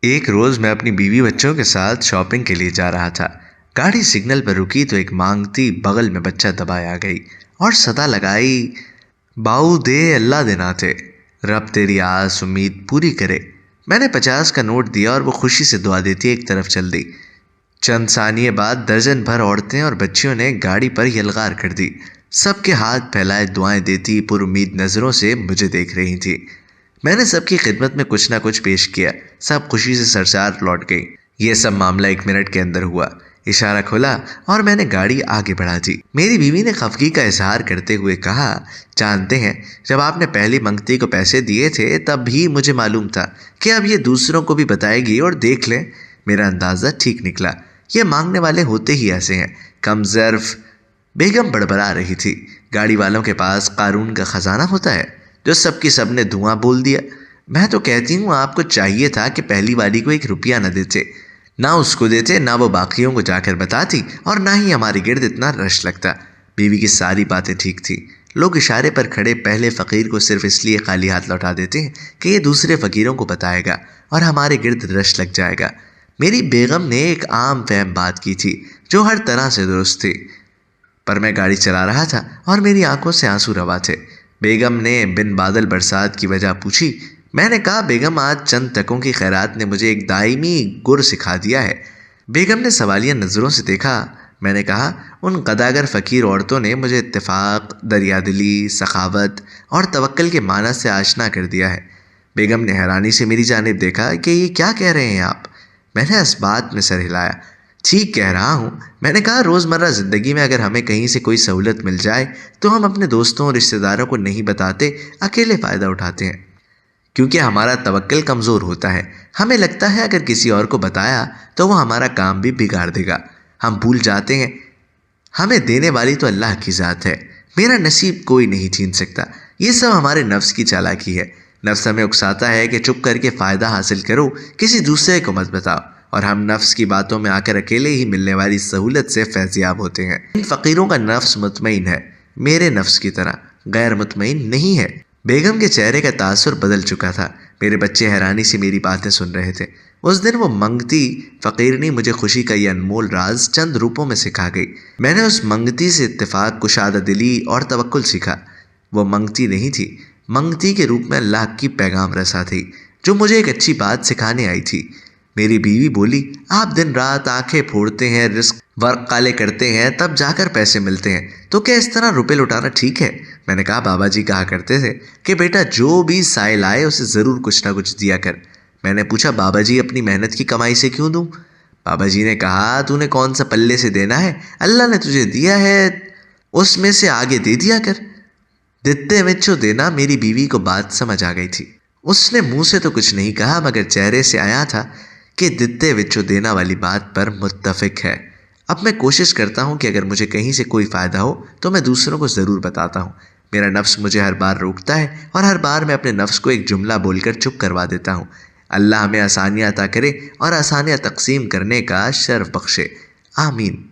एक रोज मैं अपनी बीवी बच्चों के साथ शॉपिंग के लिए जा रहा था। गाड़ी सिग्नल पर रुकी तो एक मांगती बगल में बच्चा दबाए आ गई और सदा लगाई, बाऊ दे अल्लाह देना थे, रब तेरी आस उम्मीद पूरी करे। मैंने 50 का नोट दिया और वो खुशी से दुआ देती एक तरफ चल दी। चंद सानिये बाद दर्जन भर औरतें और बच्चियों ने गाड़ी पर यलगार कर दी। सबके हाथ फैलाए दुआएं देती पुरुम्मीद नजरों से मुझे देख रही थी। मैंने सबकी खिदमत में कुछ ना कुछ पेश किया। सब खुशी से सरसार लौट गई। ये सब मामला 1 मिनट के अंदर हुआ। इशारा खोला और मैंने गाड़ी आगे बढ़ा दी। मेरी बीवी ने खफगी का इजहार करते हुए कहा, जानते हैं, जब आपने पहली मंगती को पैसे दिए थे तब भी मुझे मालूम था कि अब ये दूसरों को भी बताएगी और देख लें, मेरा अंदाजा ठीक निकला। ये मांगने वाले होते ही ऐसे हैं, कमजर्फ। बेगम बड़बड़ा रही थी। गाड़ी वालों के पास कानून का खजाना होता है जो सबकी सब ने धुआं बोल दिया। मैं तो कहती हूँ आपको चाहिए था कि पहली वाली को 1 रुपया न देते, ना उसको देते, ना वो बाकियों को जाकर बताती और ना ही हमारे गिर्द इतना रश लगता। बीवी की सारी बातें ठीक थी। लोग इशारे पर खड़े पहले फ़कीर को सिर्फ इसलिए खाली हाथ लौटा देते हैं कि ये दूसरे फ़कीरों को बताएगा और हमारे गिर्द रश लग जाएगा। मेरी बेगम ने एक आम फहम बात की थी जो हर तरह से दुरुस्त थी, पर मैं गाड़ी चला रहा था और मेरी आंखों से आंसू रवा थे। बेगम ने बिन बादल बरसात की वजह पूछी। मैंने कहा, बेगम आज चंद टकों की खैरात ने मुझे एक दायमी गुर सिखा दिया है। बेगम ने सवालिया नज़रों से देखा। मैंने कहा, उन कदागर फ़कीर औरतों ने मुझे इत्तेफाक, दरियादिली, सखावत और तवक्ल के माना से आशना कर दिया है। बेगम ने हैरानी से मेरी जानिब देखा कि ये क्या कह रहे हैं आप। मैंने इस बात में सर हिलाया। ठीक कह रहा हूँ। मैंने कहा, रोज़मर्रा ज़िंदगी में अगर हमें कहीं से कोई सहूलत मिल जाए तो हम अपने दोस्तों और रिश्तेदारों को नहीं बताते, अकेले फ़ायदा उठाते हैं, क्योंकि हमारा तवक्ल कमज़ोर होता है। हमें लगता है अगर किसी और को बताया तो वो हमारा काम भी बिगाड़ देगा। हम भूल जाते हैं हमें देने वाली तो अल्लाह की ज़ात है। मेरा नसीब कोई नहीं छीन सकता। ये सब हमारे नफ्स की चालाकी है। नफ्स हमें उकसाता है कि चुप करके फ़ायदा हासिल करो, किसी दूसरे को मत बताओ, और हम नफ्स की बातों में आकर अकेले ही मिलने वाली सहूलत से फैज़याब होते हैं। इन फ़कीरों का नफ्स मुतमईन है, मेरे नफ्स की तरह गैर मुतमईन नहीं है। बेगम के चेहरे का तासुर बदल चुका था। मेरे बच्चे हैरानी से मेरी बातें सुन रहे थे। उस दिन वो मंगती फ़कीरनी मुझे खुशी का ये अनमोल राज चंद रूपों में सिखा गई। मैंने उस मंगती से इत्तेफाक, कुशादा दिली और तवक्कुल सीखा। वो मंगती नहीं थी, मंगती के रूप में अल्लाह की पैगाम रसा थी जो मुझे एक अच्छी बात सिखाने आई थी। मेरी बीवी बोली, आप दिन रात आंखें फोड़ते हैं, रिस्क वर्क काले करते हैं, तब जाकर पैसे मिलते हैं, तो क्या इस तरह रुपए लुटाना ठीक है? मैंने कहा, बाबा जी कहा करते थे कि बेटा जो भी साइल आए उसे ज़रूर कुछ ना कुछ दिया कर। मैंने पूछा, बाबा जी अपनी मेहनत की कमाई से क्यों दूं? बाबा जी ने कहा, तूने कौन सा पल्ले से देना है, अल्लाह ने तुझे दिया है उसमें से आगे दे दिया कर। दित्ते विच्चो देना। मेरी बीवी को बात समझ आ गई थी। उसने मुंह से तो कुछ नहीं कहा, मगर चेहरे से आया था कि दित्ते विच्चो देना वाली बात पर मुत्तफिक है। अब मैं कोशिश करता हूँ कि अगर मुझे कहीं से कोई फ़ायदा हो तो मैं दूसरों को ज़रूर बताता हूँ। मेरा नफ्स मुझे हर बार रोकता है और हर बार मैं अपने नफ्स को एक जुमला बोलकर चुप करवा देता हूँ। अल्लाह हमें आसानियाँ अता करे और आसानियाँ तकसीम करने का शर्फ बख्शे। आमीन।